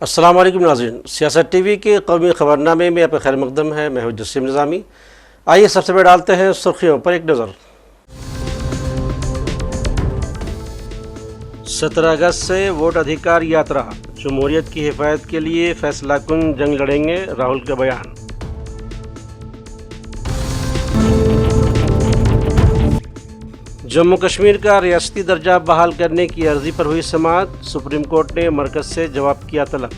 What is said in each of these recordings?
السلام علیکم ناظرین، سیاست ٹی وی کے قومی خبرنامے میں آپ کا خیر مقدم ہے۔ میں ہوں جسیم نظامی۔ آئیے سب سے پہلے ڈالتے ہیں سرخیوں پر ایک نظر۔ 17 اگست سے ووٹ ادھیکار یاترا، جمہوریت کی حفاظت کے لیے فیصلہ کن جنگ لڑیں گے، راہل کا بیان۔ جموں کشمیر کا ریاستی درجہ بحال کرنے کی عرضی پر ہوئی سماعت، سپریم کورٹ نے مرکز سے جواب کیا طلب۔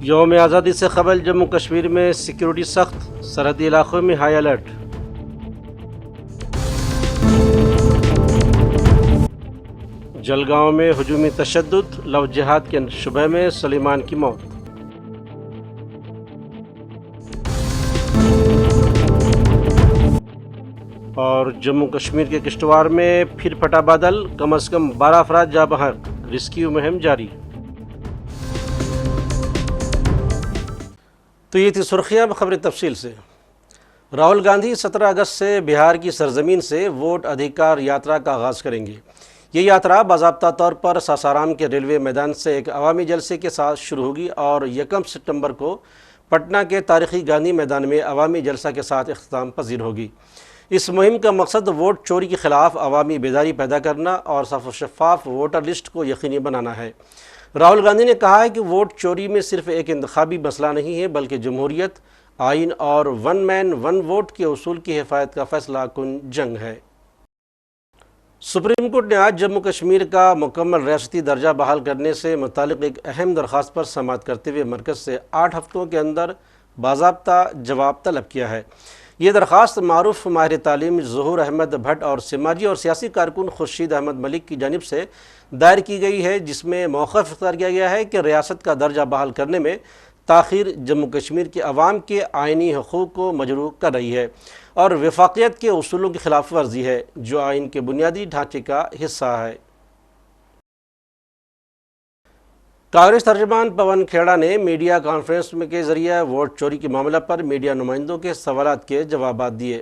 یوم آزادی سے قبل جموں کشمیر میں سیکیورٹی سخت، سرحدی علاقوں میں ہائی الرٹ۔ جلگاؤں میں ہجومی تشدد، لو جہاد کے شبہ میں سلیمان کی موت۔ اور جموں کشمیر کے کشتواڑ میں پھر پھٹا بادل، کم از کم 12 افراد جاں بحق، ریسکیو مہم جاری۔ تو یہ تھی سرخیاں، خبر تفصیل سے۔ راہل گاندھی 17 اگست سے بہار کی سرزمین سے ووٹ ادھیکار یاترا کا آغاز کریں گے۔ یہ یاترا باضابطہ طور پر ساسارام کے ریلوے میدان سے ایک عوامی جلسے کے ساتھ شروع ہوگی اور 1 ستمبر کو پٹنہ کے تاریخی گاندھی میدان میں عوامی جلسہ کے ساتھ اختتام پذیر ہوگی۔ اس مہم کا مقصد ووٹ چوری کے خلاف عوامی بیداری پیدا کرنا اور صاف و شفاف ووٹر لسٹ کو یقینی بنانا ہے۔ راہل گاندھی نے کہا ہے کہ ووٹ چوری میں صرف ایک انتخابی مسئلہ نہیں ہے، بلکہ جمہوریت، آئین اور ون مین ون ووٹ کے اصول کی حفاظت کا فیصلہ کن جنگ ہے۔ سپریم کورٹ نے آج جموں کشمیر کا مکمل ریاستی درجہ بحال کرنے سے متعلق ایک اہم درخواست پر سماعت کرتے ہوئے مرکز سے 8 ہفتوں کے اندر باضابطہ جواب طلب کیا ہے۔ یہ درخواست معروف ماہر تعلیم ظہور احمد بھٹ اور سماجی اور سیاسی کارکن خورشید احمد ملک کی جانب سے دائر کی گئی ہے، جس میں موقف اختیار کیا گیا ہے کہ ریاست کا درجہ بحال کرنے میں تاخیر جموں کشمیر کے عوام کے آئینی حقوق کو مجروح کر رہی ہے اور وفاقیت کے اصولوں کی خلاف ورزی ہے، جو آئین کے بنیادی ڈھانچے کا حصہ ہے۔ کانگریس ترجمان پون کھیڑا نے میڈیا کانفرنس کے ذریعے ووٹ چوری کے معاملہ پر میڈیا نمائندوں کے سوالات کے جوابات دیے۔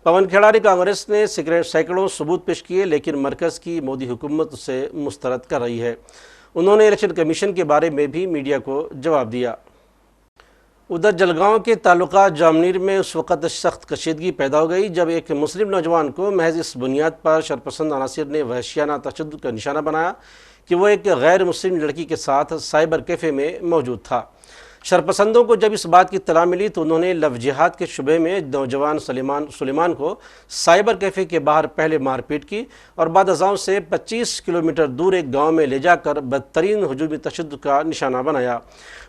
پون کھیڑا نے کانگریس نے سینکڑوں ثبوت پیش کیے، لیکن مرکز کی مودی حکومت اسے مسترد کر رہی ہے۔ انہوں نے الیکشن کمیشن کے بارے میں بھی میڈیا کو جواب دیا۔ ادھر جلگاؤں کے تعلقہ جامنیر میں اس وقت سخت کشیدگی پیدا ہو گئی جب ایک مسلم نوجوان کو محض اس بنیاد پر شرپسند عناصر نے وحشیانہ تشدد کا نشانہ بنایا کہ وہ ایک غیر مسلم لڑکی کے ساتھ سائبر کیفے میں موجود تھا۔ شرپسندوں کو جب اس بات کی اطلاع ملی تو انہوں نے لو جہاد کے شبہ میں نوجوان سلیمان کو سائبر کیفے کے باہر پہلے مار پیٹ کی اور بعد ازاں سے 25 کلومیٹر دور ایک گاؤں میں لے جا کر بدترین ہجومی تشدد کا نشانہ بنایا۔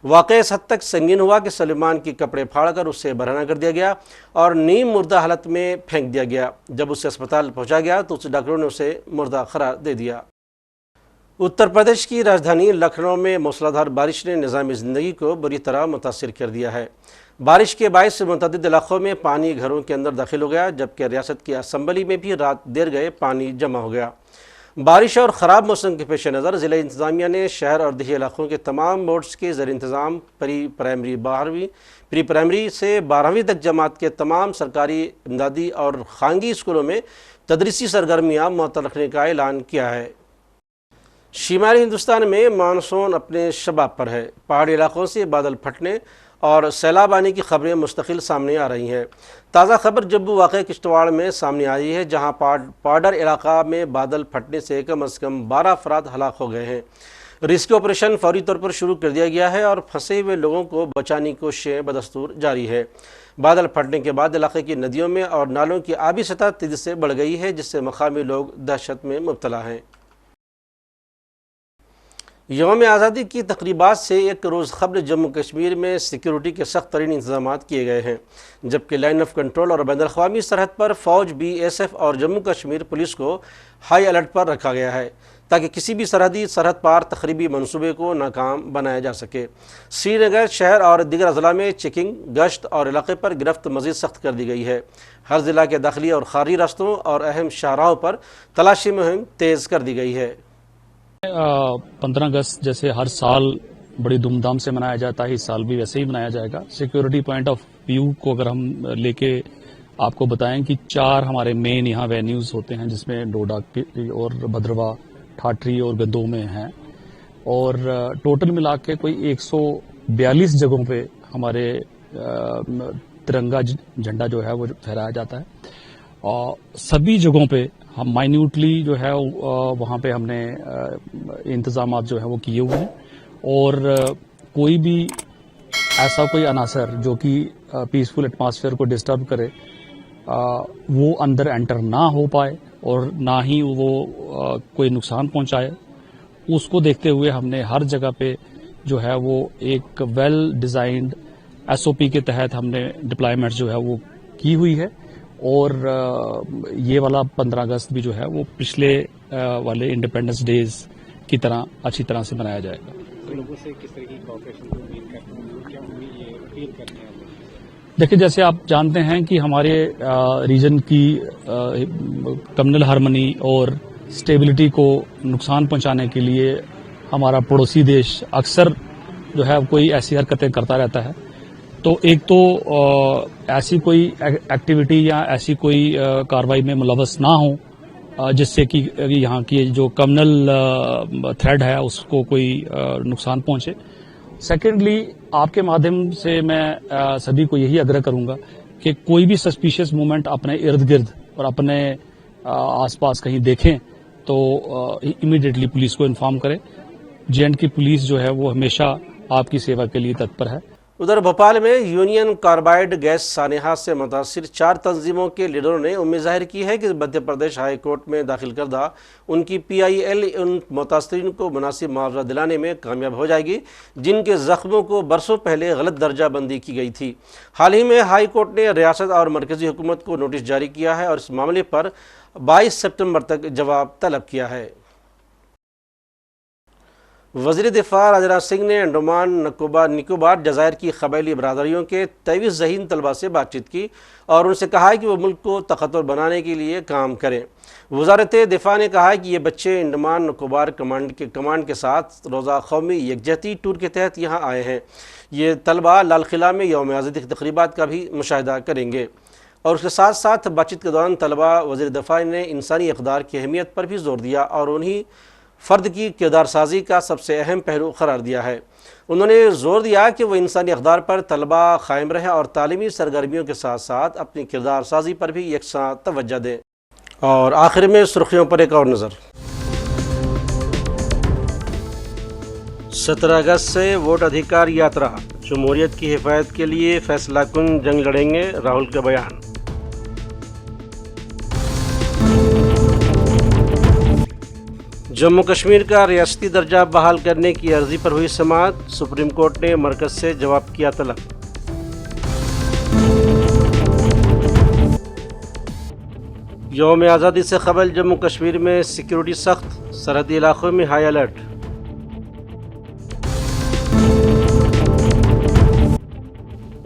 واقعہ اس حد تک سنگین ہوا کہ سلیمان کے کپڑے پھاڑ کر اسے برہنہ کر دیا گیا اور نیم مردہ حالت میں پھینک دیا گیا۔ جب اسے اسپتال پہنچا گیا تو اس ڈاکٹروں نے اسے مردہ قرار دے دیا۔ اتر پردیش کی راجدھانی لکھنؤ میں موسلادھار بارش نے نظام زندگی کو بری طرح متاثر کر دیا ہے۔ بارش کے باعث متعدد علاقوں میں پانی گھروں کے اندر داخل ہو گیا، جبکہ ریاست کی اسمبلی میں بھی رات دیر گئے پانی جمع ہو گیا۔ بارش اور خراب موسم کے پیش نظر ضلع انتظامیہ نے شہر اور دیہی علاقوں کے تمام بورڈز کے زیر انتظام پری پرائمری سے 12ویں تک جماعت کے تمام سرکاری، امدادی اور خانگی اسکولوں میں تدریسی سرگرمیاں معطل رکھنے کا اعلان کیا ہے۔ شمالی ہندوستان میں مانسون اپنے شباب پر ہے۔ پہاڑی علاقوں سے بادل پھٹنے اور سیلاب آنے کی خبریں مستقل سامنے آ رہی ہیں۔ تازہ خبر جبو واقع کشتواڑ میں سامنے آئی ہے، جہاں پاڈر علاقہ میں بادل پھٹنے سے کم از کم 12 افراد ہلاک ہو گئے ہیں۔ ریسکیو آپریشن فوری طور پر شروع کر دیا گیا ہے اور پھنسے ہوئے لوگوں کو بچانے کی کوششیں بدستور جاری ہے۔ بادل پھٹنے کے بعد علاقے کی ندیوں میں اور نالوں کی آبی سطح تیزی سے بڑھ گئی ہے، جس سے مقامی لوگ دہشت میں مبتلا ہیں۔ یوم آزادی کی تقریبات سے ایک روز قبل جموں کشمیر میں سیکیورٹی کے سخت ترین انتظامات کیے گئے ہیں، جبکہ لائن آف کنٹرول اور بین الاقوامی سرحد پر فوج، BSF اور جموں کشمیر پولیس کو ہائی الرٹ پر رکھا گیا ہے تاکہ کسی بھی سرحد پار تخریبی منصوبے کو ناکام بنایا جا سکے۔ سری نگر شہر اور دیگر اضلاع میں چیکنگ، گشت اور علاقے پر گرفت مزید سخت کر دی گئی ہے۔ ہر ضلع کے داخلی اور خارجی راستوں اور اہم شاہراہوں پر تلاشی مہم تیز کر دی گئی ہے۔ 15 اگست جیسے ہر سال بڑی دھوم دھام سے منایا جاتا ہے، اس سال بھی ویسے ہی منایا جائے گا۔ سیکیورٹی پوائنٹ آف ویو کو اگر ہم لے کے آپ کو بتائیں کہ 4 ہمارے مین یہاں وینیوز ہوتے ہیں، جس میں ڈوڈا اور بھدرواہ، ٹھاٹری اور گدوں میں ہیں، اور ٹوٹل ملا کے کوئی 142 جگہوں پہ ہمارے ترنگا جھنڈا جو ہے وہ پھہرایا جاتا ہے، اور سبھی جگہوں پہ ہم مائنیوٹلی جو ہے وہاں پہ ہم نے انتظامات جو ہے وہ کیے ہوئے ہیں، اور کوئی بھی ایسا کوئی عناصر جو کہ پیسفل ایٹماسفیئر کو ڈسٹرب کرے وہ اندر انٹر نہ ہو پائے اور نہ ہی وہ کوئی نقصان پہنچائے، اس کو دیکھتے ہوئے ہم نے ہر جگہ پہ جو ہے وہ ایک ویل ڈیزائنڈ ایس او پی کے تحت ہم نے ڈپلائمنٹ جو ہے وہ کی ہوئی ہے، اور یہ والا 15 اگست بھی جو ہے وہ پچھلے والے انڈیپینڈنس ڈیز کی طرح اچھی طرح سے منایا جائے گا۔ لوگوں سے کس طرح کی کوآپریشن کی امید کرتے ہیں، کیا یہ اپیل کرتے ہیں؟ دیکھیں، جیسے آپ جانتے ہیں کہ ہمارے ریجن کی کمیونل ہارمنی اور اسٹیبلٹی کو نقصان پہنچانے کے لیے ہمارا پڑوسی دیش اکثر جو ہے کوئی ایسی حرکتیں کرتا رہتا ہے، تو ایک تو ایسی کوئی ایکٹیویٹی یا ایسی کوئی کارروائی میں ملوث نہ ہوں جس سے کہ یہاں کی جو کمیونل تھریڈ ہے اس کو کوئی نقصان پہنچے۔ سیکنڈلی، آپ کے مادھیم سے میں سبھی کو یہی آگرہ کروں گا کہ کوئی بھی سسپیشیس موومنٹ اپنے ارد گرد اور اپنے آس پاس کہیں دیکھیں تو امیڈیٹلی پولیس کو انفارم کریں۔ جے اینڈ کے پولیس جو ہے وہ ہمیشہ آپ کی سیوا کے لیے تتپر ہے۔ ادھر بھوپال میں یونین کاربائڈ گیس سانحہ سے متاثر 4 تنظیموں کے لیڈروں نے امید ظاہر کی ہے کہ مدھیہ پردیش ہائی کورٹ میں داخل کردہ ان کی پی آئی ایل ان متاثرین کو مناسب معاوضہ دلانے میں کامیاب ہو جائے گی جن کے زخموں کو برسوں پہلے غلط درجہ بندی کی گئی تھی۔ حال ہی میں ہائی کورٹ نے ریاست اور مرکزی حکومت کو نوٹس جاری کیا ہے اور اس معاملے پر 22 سپتمبر تک جواب طلب کیا ہے۔ وزیر دفاع راجناتھ سنگھ نے انڈمان نکوبار جزائر کی قبائلی برادریوں کے 23 ذہین طلباء سے بات چیت کی اور ان سے کہا کہ وہ ملک کو طاقتور بنانے کے لیے کام کریں۔ وزارت دفاع نے کہا کہ یہ بچے انڈمان نکوبار کمانڈ کے ساتھ روزہ قومی یکجہتی ٹور کے تحت یہاں آئے ہیں۔ یہ طلباء لال قلعہ میں یوم آزادی کی تقریبات کا بھی مشاہدہ کریں گے، اور اس کے ساتھ ساتھ بات چیت کے دوران طلباء وزیر دفاع نے انسانی اقدار کی اہمیت پر بھی زور دیا اور انہیں فرد کی کردار سازی کا سب سے اہم پہلو قرار دیا ہے۔ انہوں نے زور دیا کہ وہ انسانی اقدار پر طلباء قائم رہیں اور تعلیمی سرگرمیوں کے ساتھ ساتھ اپنی کردار سازی پر بھی یکساں توجہ دیں۔ اور آخر میں سرخیوں پر ایک اور نظر۔ 17 اگست سے ووٹ ادھیکار یاترا، جمہوریت کی حفاظت کے لیے فیصلہ کن جنگ لڑیں گے، راہل کا بیان۔ جموں کشمیر کا ریاستی درجہ بحال کرنے کی عرضی پر ہوئی سماعت، سپریم کورٹ نے مرکز سے جواب کیا طلب۔ یوم آزادی سے قبل جموں کشمیر میں سیکیورٹی سخت، سرحدی علاقوں میں ہائی الرٹ۔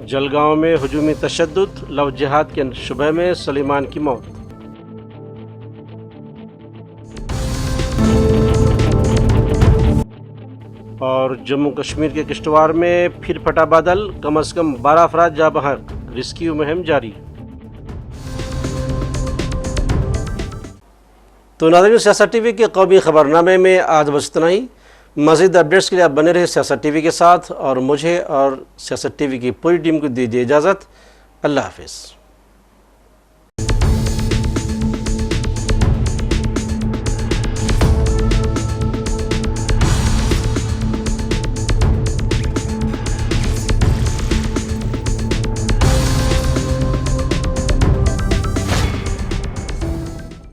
جلگاؤں میں ہجومی تشدد، لو جہاد کے شبہ میں سلیمان کی موت۔ اور جموں کشمیر کے کشتواڑ میں پھر پھٹا بادل، کم از کم 12 افراد جاں بحق، ریسکیو مہم جاری۔ تو ناظرین، سیاست ٹی وی کے قومی خبرنامے میں آج بس اتنا ہی۔ مزید اپڈیٹس کے لیے آپ بنے رہے سیاست ٹی وی کے ساتھ، اور مجھے اور سیاست ٹی وی کی پوری ٹیم کو دیجیے اجازت۔ اللہ حافظ۔